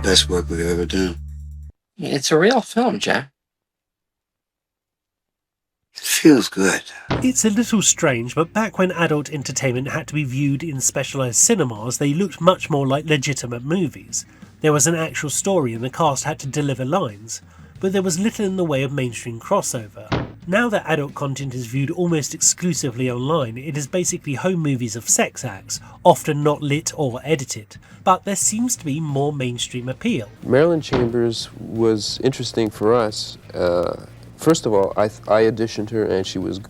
Best work we've ever done. It's a real film, Jack. It feels good. It's a little strange, but back when adult entertainment had to be viewed in specialised cinemas, they looked much more like legitimate movies. There was an actual story and the cast had to deliver lines, but there was little in the way of mainstream crossover. Now that adult content is viewed almost exclusively online, it is basically home movies of sex acts, often not lit or edited, but there seems to be more mainstream appeal. Marilyn Chambers was interesting for us. First of all, I auditioned her and she was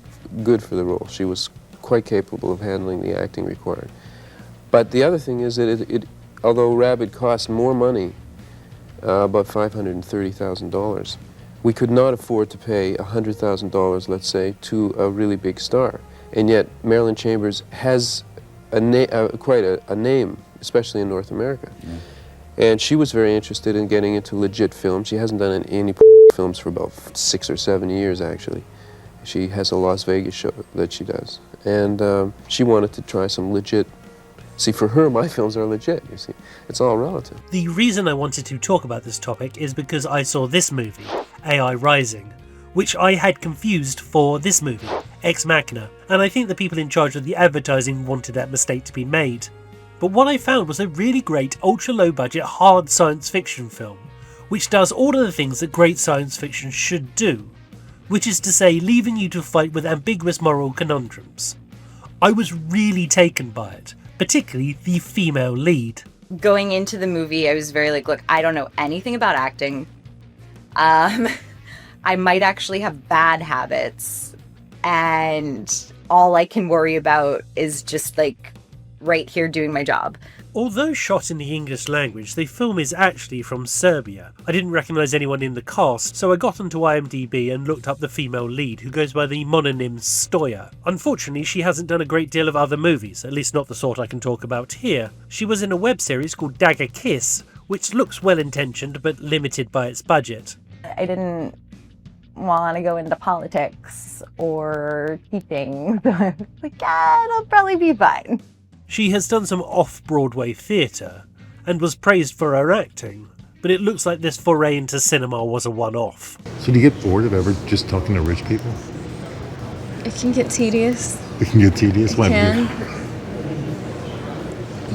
good for the role. She was quite capable of handling the acting required. But the other thing is that although Rabid cost more money, about $530,000, we could not afford to pay $100,000, let's say, to a really big star. And yet Marilyn Chambers has quite a name, especially in North America. Yeah. And she was very interested in getting into legit film. She hasn't done any films for about 6 or 7 years, actually. She has a Las Vegas show that she does. And she wanted to try some legit. See, for her, my films are legit, you see. It's all relative. The reason I wanted to talk about this topic is because I saw this movie, AI Rising, which I had confused for this movie, Ex Machina, and I think the people in charge of the advertising wanted that mistake to be made. But what I found was a really great ultra-low budget hard science fiction film, which does all of the things that great science fiction should do, which is to say leaving you to fight with ambiguous moral conundrums. I was really taken by it, particularly the female lead. Going into the movie, I was very like, look, I don't know anything about acting. I might actually have bad habits, and all I can worry about is just like right here doing my job. Although shot in the English language, the film is actually from Serbia. I didn't recognise anyone in the cast, so I got onto IMDb and looked up the female lead, who goes by the mononym Stoya. Unfortunately, she hasn't done a great deal of other movies, at least not the sort I can talk about here. She was in a web series called Dagger Kiss, which looks well-intentioned but limited by its budget. I didn't want to go into politics or teaching, so I was like, yeah, it'll probably be fine. She has done some off-Broadway theatre, and was praised for her acting, but it looks like this foray into cinema was a one-off. So do you get bored of ever just talking to rich people? It can get tedious. It can get tedious? It can.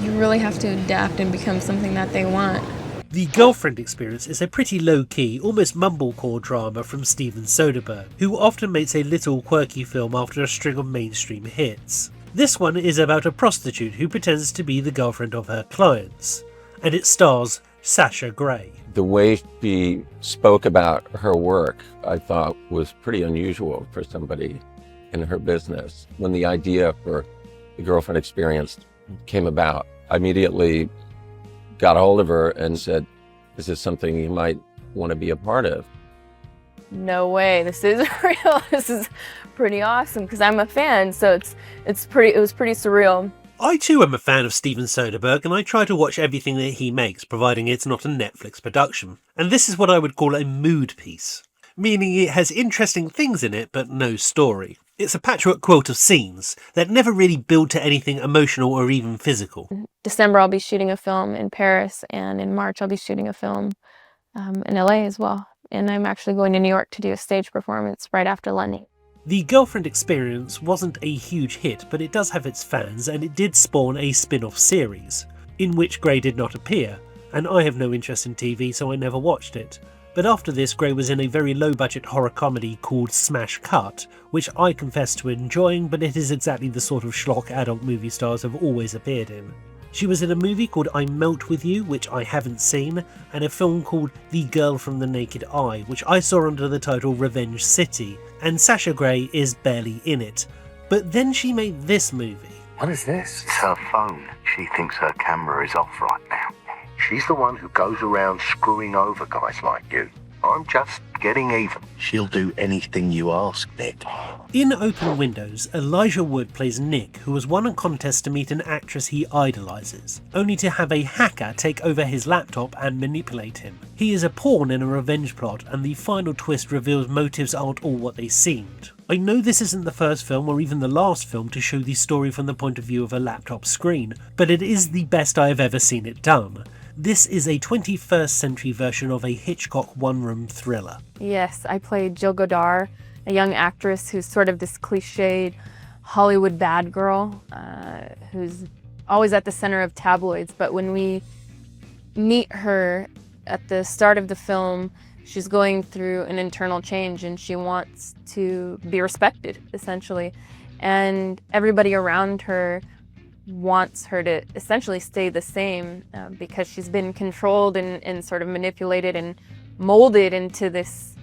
You really have to adapt and become something that they want. The Girlfriend Experience is a pretty low-key, almost mumblecore drama from Steven Soderbergh, who often makes a little quirky film after a string of mainstream hits. This one is about a prostitute who pretends to be the girlfriend of her clients, and it stars Sasha Grey. The way she spoke about her work, I thought, was pretty unusual for somebody in her business. When the idea for the Girlfriend Experience came about, I immediately got a hold of her and said, "This is something you might want to be a part of." No way, this is real. This is pretty awesome because I'm a fan, so it was pretty surreal. I too am a fan of Steven Soderbergh, and I try to watch everything that he makes, providing it's not a Netflix production. And this is what I would call a mood piece, meaning it has interesting things in it but no story. It's a patchwork quilt of scenes that never really build to anything emotional or even physical. In December I'll be shooting a film in Paris, and in March I'll be shooting a film in LA as well. And I'm actually going to New York to do a stage performance right after London. The Girlfriend Experience wasn't a huge hit, but it does have its fans, and it did spawn a spin-off series, in which Grey did not appear, and I have no interest in TV, so I never watched it. But after this, Grey was in a very low-budget horror comedy called Smash Cut, which I confess to enjoying, but it is exactly the sort of schlock adult movie stars have always appeared in. She was in a movie called I Melt With You, which I haven't seen, and a film called The Girl from the Naked Eye, which I saw under the title Revenge City, and Sasha Grey is barely in it. But then she made this movie. What is this? It's her phone. She thinks her camera is off right now. She's the one who goes around screwing over guys like you. I'm just getting even. She'll do anything you ask, Nick. In Open Windows, Elijah Wood plays Nick, who has won a contest to meet an actress he idolises, only to have a hacker take over his laptop and manipulate him. He is a pawn in a revenge plot, and the final twist reveals motives aren't all what they seemed. I know this isn't the first film or even the last film to show the story from the point of view of a laptop screen, but it is the best I have ever seen it done. This is a 21st century version of a Hitchcock one-room thriller. Yes, I played Jill Godard, a young actress who's sort of this cliched Hollywood bad girl who's always at the center of tabloids. But when we meet her at the start of the film, she's going through an internal change and she wants to be respected, essentially. And everybody around her wants her to essentially stay the same because she's been controlled and sort of manipulated and molded into this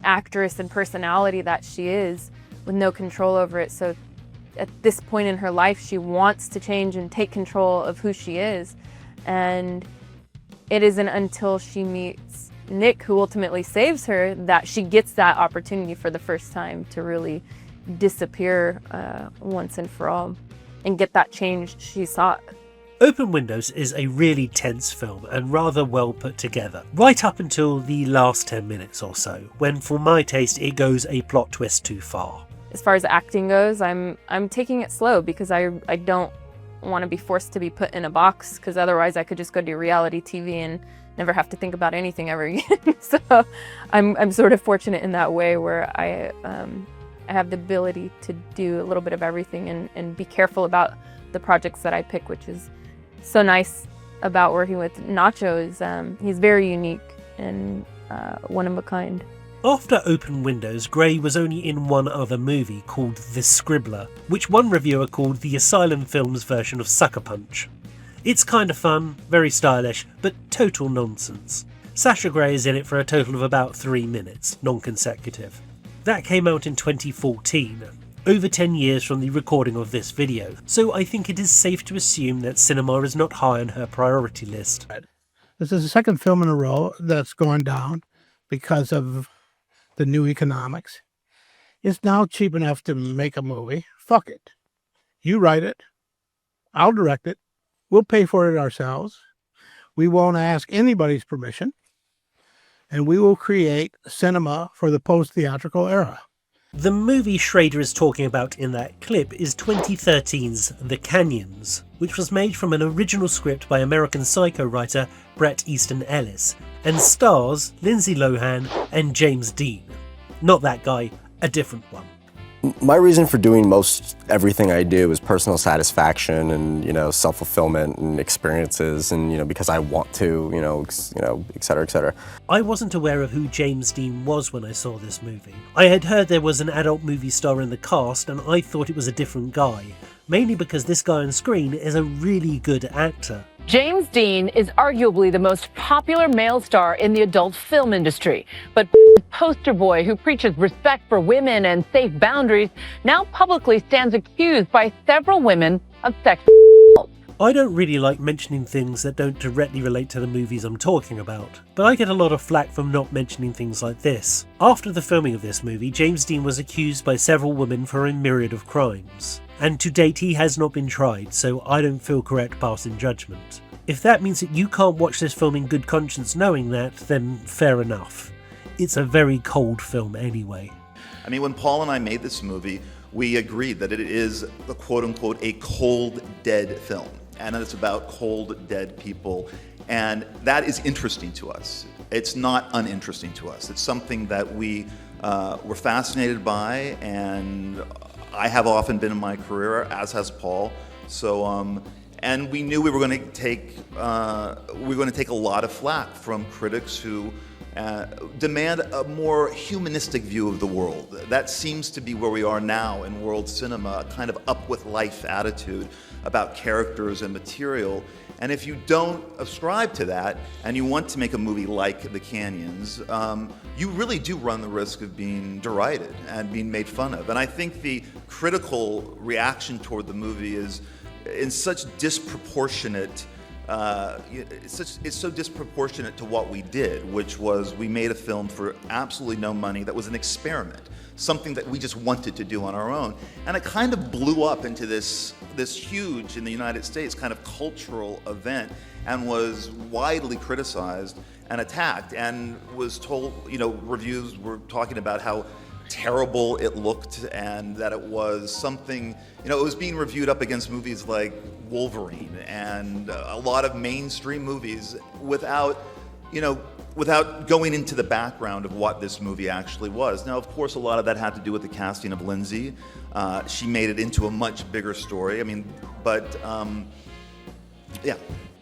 actress and personality that she is with no control over it. So at this point in her life, she wants to change and take control of who she is. And it isn't until she meets Nick, who ultimately saves her, that she gets that opportunity for the first time to really disappear once and for all and get that change she sought. Open Windows is a really tense film and rather well put together, right up until the last 10 minutes or so, when for my taste it goes a plot twist too far. As far as acting goes, I'm taking it slow because I don't want to be forced to be put in a box, because otherwise I could just go do reality TV and never have to think about anything ever again. So I'm sort of fortunate in that way where I have the ability to do a little bit of everything and be careful about the projects that I pick, which is so nice about working with Nacho. Is he's very unique and one of a kind. After Open Windows, Grey was only in one other movie called The Scribbler, which one reviewer called the Asylum Films version of Sucker Punch. It's kind of fun, very stylish, but total nonsense. Sasha Grey is in it for a total of about 3 minutes, non-consecutive. That came out in 2014, over 10 years from the recording of this video, so I think it is safe to assume that cinema is not high on her priority list. This is the second film in a row that's gone down because of the new economics. It's now cheap enough to make a movie. Fuck it. You write it. I'll direct it. We'll pay for it ourselves. We won't ask anybody's permission. And we will create cinema for the post-theatrical era. The movie Schrader is talking about in that clip is 2013's The Canyons, which was made from an original script by American Psycho writer Bret Easton Ellis, and stars Lindsay Lohan and James Deen. Not that guy, a different one. My reason for doing most everything I do is personal satisfaction and, self-fulfillment and experiences and, because I want to, et cetera, et cetera. I wasn't aware of who James Deen was when I saw this movie. I had heard there was an adult movie star in the cast and I thought it was a different guy, mainly because this guy on screen is a really good actor. James Deen is arguably the most popular male star in the adult film industry, but poster boy who preaches respect for women and safe boundaries now publicly stands accused by several women of sexual assault. I don't really like mentioning things that don't directly relate to the movies I'm talking about, but I get a lot of flack from not mentioning things like this. After the filming of this movie, James Deen was accused by several women for a myriad of crimes. And to date he has not been tried, so I don't feel correct passing judgment. If that means that you can't watch this film in good conscience knowing that, then fair enough. It's a very cold film anyway. I mean, when Paul and I made this movie, we agreed that it is a quote-unquote a cold, dead film, and that it's about cold, dead people, and that is interesting to us. It's not uninteresting to us. It's something that we were fascinated by, and I have often been in my career, as has Paul. So, and we knew we were going to take a lot of flack from critics who demand a more humanistic view of the world. That seems to be where we are now in world cinema, a kind of up with life attitude about characters and material. And if you don't ascribe to that, and you want to make a movie like The Canyons, you really do run the risk of being derided and being made fun of. And I think the critical reaction toward the movie is in such disproportionate, it's so disproportionate to what we did, which was we made a film for absolutely no money that was an experiment, something that we just wanted to do on our own. And it kind of blew up into this huge, in the United States, kind of cultural event, and was widely criticized and attacked, and was told, reviews were talking about how terrible it looked and that it was something You know, it was being reviewed up against movies like Wolverine and a lot of mainstream movies without going into the background of what this movie actually was. Now, of course, a lot of that had to do with the casting of Lindsay. She made it into a much bigger story. I mean, but yeah.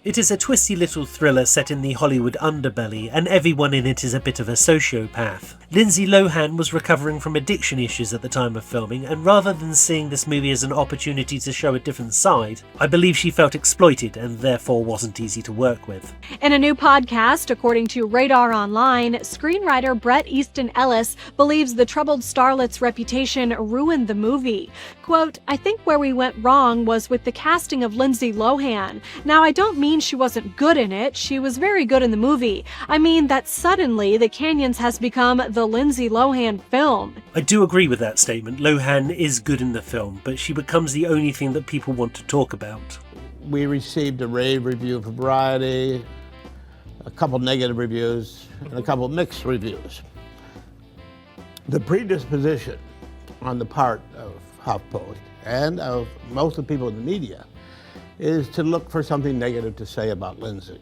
It is a twisty little thriller set in the Hollywood underbelly, and everyone in it is a bit of a sociopath. Lindsay Lohan was recovering from addiction issues at the time of filming, and rather than seeing this movie as an opportunity to show a different side, I believe she felt exploited and therefore wasn't easy to work with. In a new podcast, according to Radar Online, screenwriter Bret Easton Ellis believes the troubled starlet's reputation ruined the movie. Quote, "I think where we went wrong was with the casting of Lindsay Lohan. Now, I don't mean she wasn't good in it. She was very good in the movie. I mean that suddenly The Canyons has become the Lindsay Lohan film." I do agree with that statement. Lohan is good in the film, but she becomes the only thing that people want to talk about. We received a rave review for Variety, a couple negative reviews, and a couple mixed reviews. The predisposition on the part of HuffPost and of most of the people in the media is to look for something negative to say about Lindsay.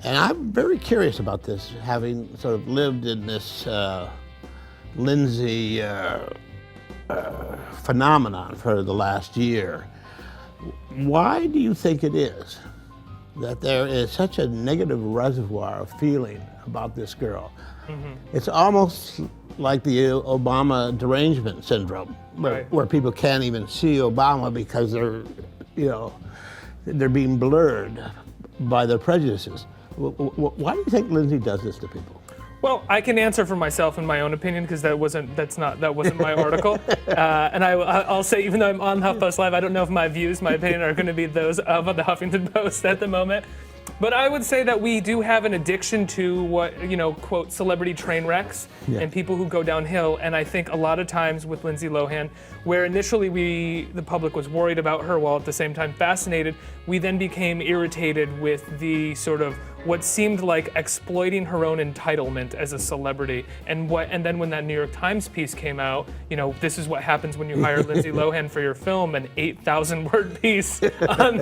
And I'm very curious about this, having sort of lived in this Lindsay phenomenon for the last year. Why do you think it is that there is such a negative reservoir of feeling about this girl? Mm-hmm. It's almost like the Obama derangement syndrome, where people can't even see Obama because they're being blurred by their prejudices. Why do you think Lindsay does this to people? Well, I can answer for myself in my own opinion because that wasn't my article. And I'll say, even though I'm on HuffPost Live, I don't know if my opinion are going to be those of the Huffington Post at the moment. But I would say that we do have an addiction to what, quote, celebrity train wrecks and people who go downhill. And I think a lot of times with Lindsay Lohan, where initially the public was worried about her while at the same time fascinated, we then became irritated with the sort of what seemed like exploiting her own entitlement as a celebrity. And then when that New York Times piece came out, this is what happens when you hire Lindsay Lohan for your film, an 8,000-word piece on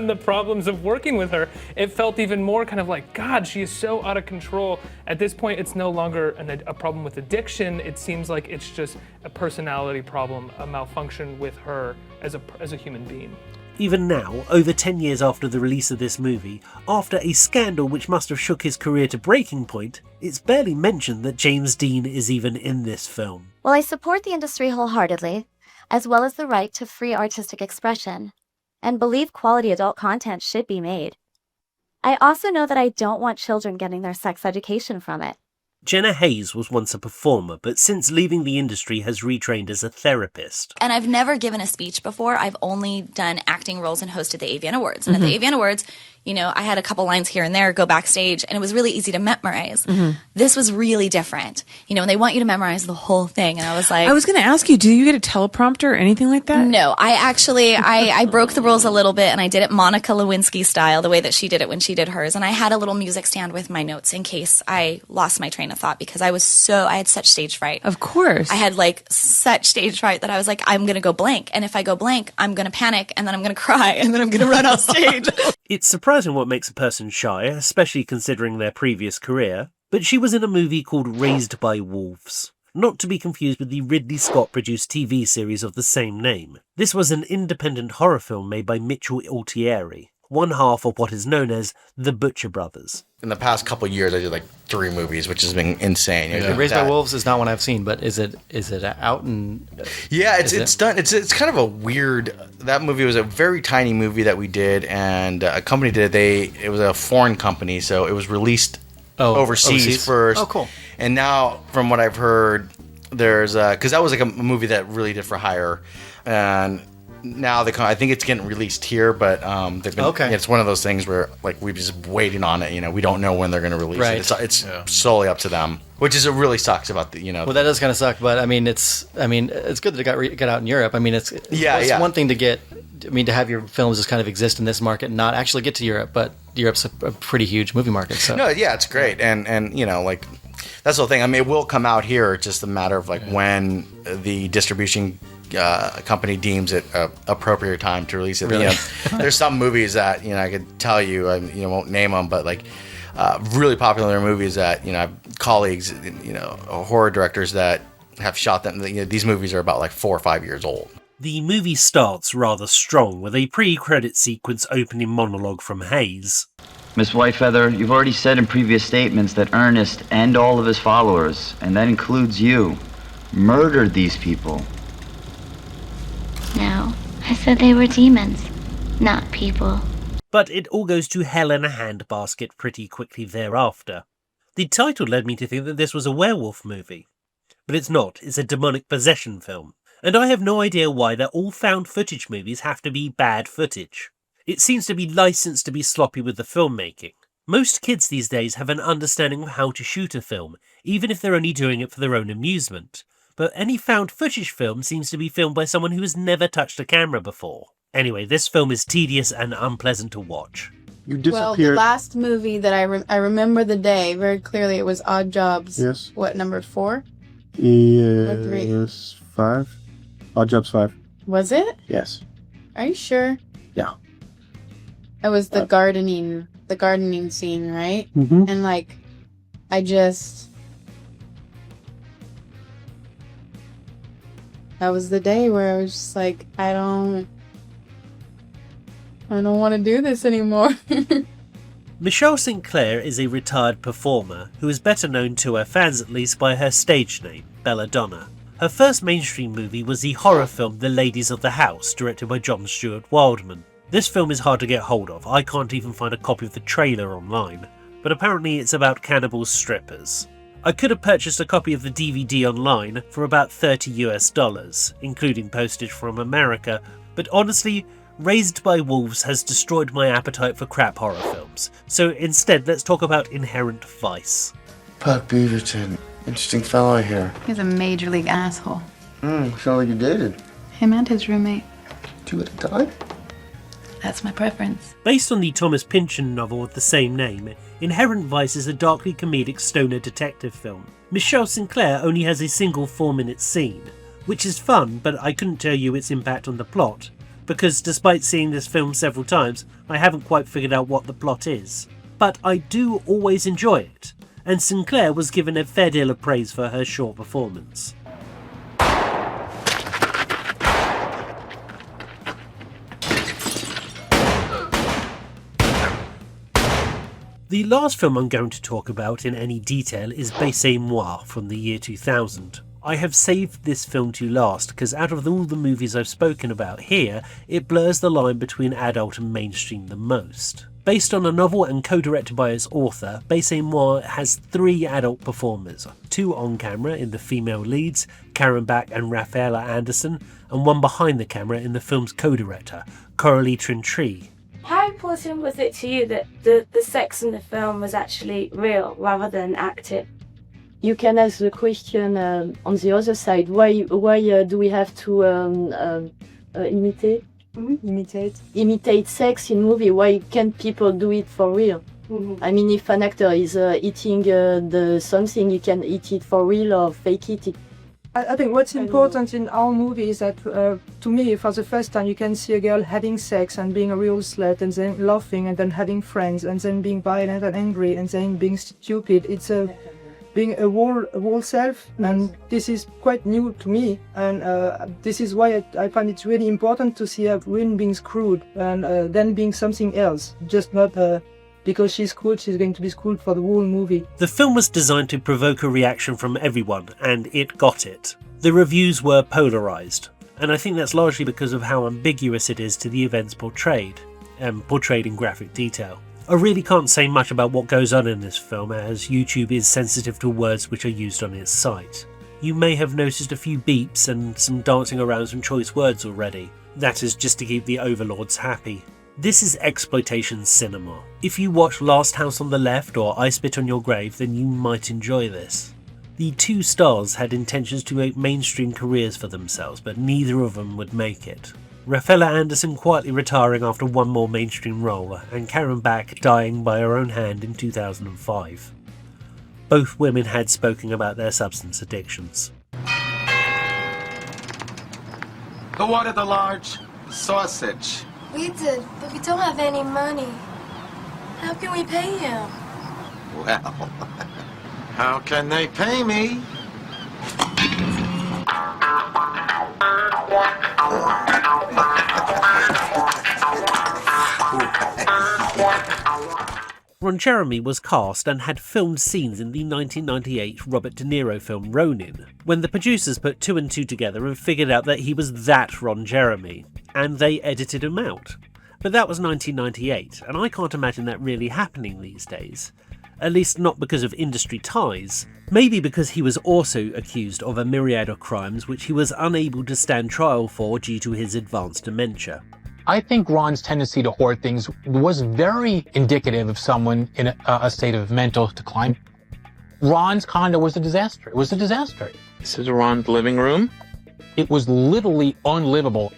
the problems of working with her. It felt even more kind of like, God, she is so out of control. At this point, it's no longer a problem with addiction. It seems like it's just a personality problem, a malfunction with her as a human being. Even now, over 10 years after the release of this movie, after a scandal which must have shook his career to breaking point, it's barely mentioned that James Deen is even in this film. Well, I support the industry wholeheartedly, as well as the right to free artistic expression, and believe quality adult content should be made. I also know that I don't want children getting their sex education from it. Jenna Haze was once a performer, but since leaving the industry has retrained as a therapist. And I've never given a speech before. I've only done acting roles and hosted the AVN Awards. And at the AVN Awards, I had a couple lines here and there, go backstage, and it was really easy to memorize. This was really different. And they want you to memorize the whole thing. And I was like... I was going to ask you, do you get a teleprompter or anything like that? No, I actually, I broke the rules a little bit, and I did it Monica Lewinsky style, the way that she did it when she did hers. And I had a little music stand with my notes in case I lost my train of thought, because I had such stage fright. Of course. I had such stage fright that I was like, I'm going to go blank. And if I go blank, I'm going to panic, and then I'm going to cry, and then I'm going to run off stage. It's surprising what makes a person shy, especially considering their previous career, but she was in a movie called Raised by Wolves, not to be confused with the Ridley Scott-produced TV series of the same name. This was an independent horror film made by Mitchell Altieri, one half of what is known as the Butcher Brothers. In the past couple of years, I did 3 movies, which has been insane. Raised by Wolves is not one I've seen, but is it out and? Yeah, it's done. It's kind of a weird. That movie was a very tiny movie that we did, and a company did it. It was a foreign company, so it was released overseas first. Oh, cool. And now, from what I've heard, there's because that was a movie that really did for hire, and now I think it's getting released here, but they've been. Okay. It's one of those things where we're just waiting on it. We don't know when they're going to release it. It's solely up to them, which is it really sucks about the. Well, that does kind of suck, but it's good that it got out in Europe. It's one thing to get. To have your films just kind of exist in this market and not actually get to Europe, but Europe's a pretty huge movie market. So no, yeah, it's great, and that's the whole thing. It will come out here. It's just a matter of when the distribution company deems it appropriate time to release it. Really? You know, there's some movies that, you know, I could tell you, I won't name them, but like really popular movies that, you know, I have colleagues, you know, horror directors that have shot them. You know, these movies are about like 4 or 5 years old. The movie starts rather strong with a pre-credit sequence opening monologue from Haze. Miss Whitefeather, you've already said in previous statements that Ernest and all of his followers, and that includes you, murdered these people. No, I said they were demons, not people. But it all goes to hell in a handbasket pretty quickly thereafter. The title led me to think that this was a werewolf movie. But it's not, it's a demonic possession film. And I have no idea why that all found footage movies have to be bad footage. It seems to be licensed to be sloppy with the filmmaking. Most kids these days have an understanding of how to shoot a film, even if they're only doing it for their own amusement. But any found footage film seems to be filmed by someone who has never touched a camera before. Anyway, this film is tedious and unpleasant to watch. You disappeared. Well, the last movie that I remember the day very clearly, it was Odd Jobs. Yes. What, number 4? Yes, 5. Odd Jobs 5. Was it? Yes. Are you sure? Yeah. It was the gardening scene, right? Mm-hmm. And like, that was the day where I was just like, I don't want to do this anymore. Michelle St. Clair is a retired performer who is better known to her fans at least by her stage name, Belladonna. Her first mainstream movie was the horror film The Ladies of the House, directed by John Stewart Wildman. This film is hard to get hold of, I can't even find a copy of the trailer online, but apparently it's about cannibal strippers. I could have purchased a copy of the DVD online for about $30 including postage from America, but honestly, Raised by Wolves has destroyed my appetite for crap horror films, so instead let's talk about Inherent Vice. Pat Beaverton, interesting fellow here. He's a major league asshole. Sound like you dated. Him and his roommate. 2 at a time? That's my preference. Based on the Thomas Pynchon novel of the same name, Inherent Vice is a darkly comedic stoner detective film. Michelle St. Clair only has a single 4-minute scene, which is fun, but I couldn't tell you its impact on the plot, because despite seeing this film several times, I haven't quite figured out what the plot is. But I do always enjoy it, and St. Clair was given a fair deal of praise for her short performance. The last film I'm going to talk about in any detail is Baise-Moi from the year 2000. I have saved this film to last because out of all the movies I've spoken about here, it blurs the line between adult and mainstream the most. Based on a novel and co-directed by its author, Baise-Moi has 3 adult performers, 2 on camera in the female leads, Karen Bach and Raffaella Anderson, and 1 behind the camera in the film's co-director, Coralie Trintry. How important was it to you that the sex in the film was actually real rather than acted? You can ask the question on the other side. Why do we have to imitate? Mm-hmm. Imitate sex in movie? Why can't people do it for real? Mm-hmm. I mean, if an actor is eating something, he can eat it for real or fake it. I think what's important in our movie is that, to me, for the first time, you can see a girl having sex and being a real slut, and then laughing, and then having friends, and then being violent and angry, and then being stupid. It's being a whole self, and this is quite new to me, and this is why I find it really important to see a woman being screwed, and then being something else, just not because she's cool, she's going to be schooled for the whole movie. The film was designed to provoke a reaction from everyone, and it got it. The reviews were polarised, and I think that's largely because of how ambiguous it is to the events portrayed, and portrayed in graphic detail. I really can't say much about what goes on in this film, as YouTube is sensitive to words which are used on its site. You may have noticed a few beeps and some dancing around some choice words already. That is just to keep the overlords happy. This is exploitation cinema. If you watch Last House on the Left or I Spit on Your Grave, then you might enjoy this. The 2 stars had intentions to make mainstream careers for themselves, but neither of them would make it. Raffaella Anderson quietly retiring after 1 more mainstream role, and Karen Bach dying by her own hand in 2005. Both women had spoken about their substance addictions. Who ordered the large sausage? We did, but we don't have any money. How can we pay him? Well, how can they pay me? Ron Jeremy was cast and had filmed scenes in the 1998 Robert De Niro film Ronin, when the producers put two and two together and figured out that he was that Ron Jeremy, and they edited him out. But that was 1998, and I can't imagine that really happening these days. At least not because of industry ties. Maybe because he was also accused of a myriad of crimes which he was unable to stand trial for due to his advanced dementia. I think Ron's tendency to hoard things was very indicative of someone in a state of mental decline. Ron's condo was a disaster. It was a disaster. This is Ron's living room? It was literally unlivable.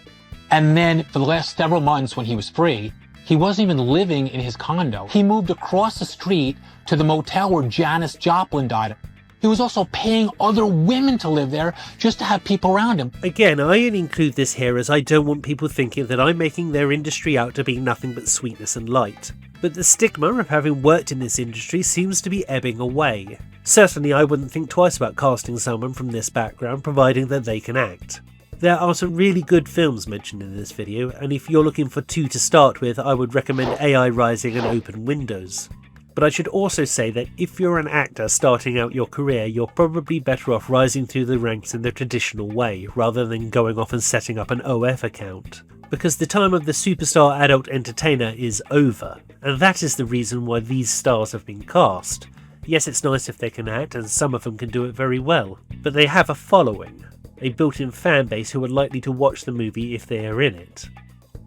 And then for the last several months when he was free, he wasn't even living in his condo. He moved across the street to the motel where Janis Joplin died. He was also paying other women to live there just to have people around him. Again, I only include this here as I don't want people thinking that I'm making their industry out to be nothing but sweetness and light. But the stigma of having worked in this industry seems to be ebbing away. Certainly I wouldn't think twice about casting someone from this background, providing that they can act. There are some really good films mentioned in this video, and if you're looking for two to start with, I would recommend AI Rising and Open Windows. But I should also say that if you're an actor starting out your career, you're probably better off rising through the ranks in the traditional way, rather than going off and setting up an OF account. Because the time of the superstar adult entertainer is over, and that is the reason why these stars have been cast. Yes, it's nice if they can act, and some of them can do it very well, but they have a following, a built-in fan base who are likely to watch the movie if they are in it.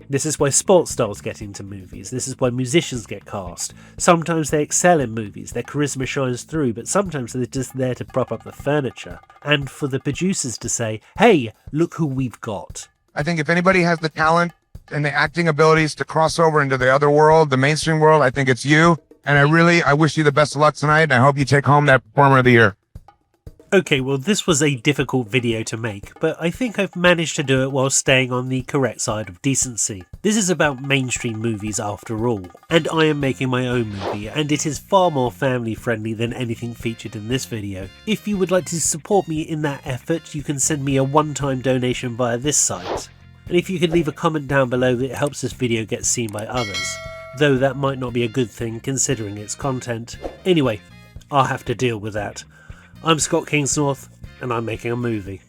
This is why sports stars get into movies, this is why musicians get cast. Sometimes they excel in movies, their charisma shines through, but sometimes they're just there to prop up the furniture. And for the producers to say, hey, look who we've got. I think if anybody has the talent and the acting abilities to cross over into the other world, the mainstream world, I think it's you. And I wish you the best of luck tonight, and I hope you take home that Performer of the Year. Okay, well this was a difficult video to make, but I think I've managed to do it while staying on the correct side of decency. This is about mainstream movies after all, and I am making my own movie, and it is far more family friendly than anything featured in this video. If you would like to support me in that effort, you can send me a one-time donation via this site. And if you could leave a comment down below, it helps this video get seen by others, though that might not be a good thing considering its content. Anyway, I'll have to deal with that. I'm Scott Kingsnorth, and I'm making a movie.